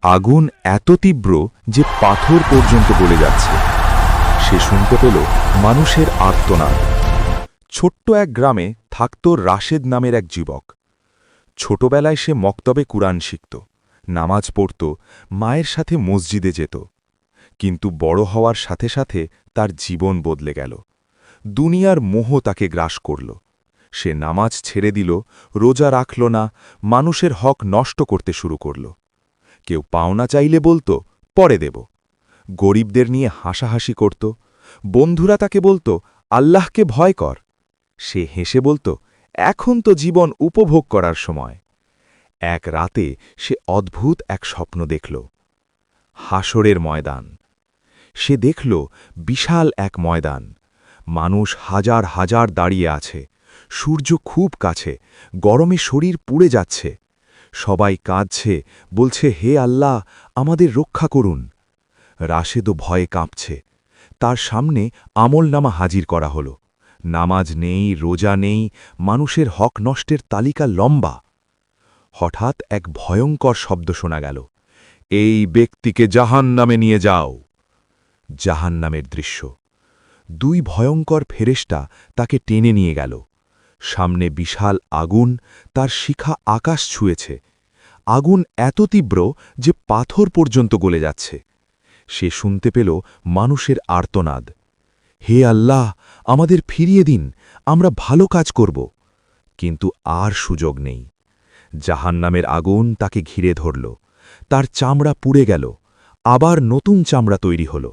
আগুন এত তীব্র যে পাথর পর্যন্ত গলে যাচ্ছে। সে শুনতে পেল মানুষের আর্তনাদ। ছোট্ট এক গ্রামে থাকত রাশেদ নামের এক যুবক। ছোটবেলায় সে মক্তবে কুরআন শিখত, নামাজ পড়ত, মায়ের সাথে মসজিদে যেত। কিন্তু বড় হওয়ার সাথে সাথে তার জীবন বদলে গেল। দুনিয়ার মোহ তাকে গ্রাস করল। সে নামাজ ছেড়ে দিল, রোজা রাখল না, মানুষের হক নষ্ট করতে শুরু করল। কেউ পাওনা চাইলে বলতো, পরে দেব। গরিবদের নিয়ে হাসাহাসি করত। বন্ধুরা তাকে বলতো, আল্লাহকে ভয় কর। সে হেসে বলতো, এখন তো জীবন উপভোগ করার সময়। এক রাতে সে অদ্ভুত এক স্বপ্ন দেখল। হাসরের ময়দান। সে দেখল বিশাল এক ময়দান। মানুষ হাজার হাজার দাঁড়িয়ে আছে। সূর্য খুব কাছে, গরমে শরীর পুড়ে যাচ্ছে। সবাই কাঁদছে, বলছে, হে আল্লাহ, আমাদের রক্ষা করুন। রাশেদও ভয়ে কাঁপছে। তার সামনে আমলনামা হাজির করা হল। নামাজ নেই, রোজা নেই, মানুষের হক নষ্টের তালিকা লম্বা। হঠাৎ এক ভয়ঙ্কর শব্দ শোনা গেল, এই ব্যক্তিকে জাহান্নামে নিয়ে যাও। জাহান্নামের দৃশ্য। দুই ভয়ঙ্কর ফেরেশতা তাকে টেনে নিয়ে গেল। সামনে বিশাল আগুন, তার শিখা আকাশ ছুঁয়েছে। আগুন এত তীব্র যে পাথর পর্যন্ত গলে যাচ্ছে। সে শুনতে পেল মানুষের আর্তনাদ, হে আল্লাহ, আমাদের ফিরিয়ে দিন, আমরা ভালো কাজ করব। কিন্তু আর সুযোগ নেই। জাহান্নামের আগুন তাকে ঘিরে ধরল। তার চামড়া পুড়ে গেল। আবার নতুন চামড়া তৈরি হল।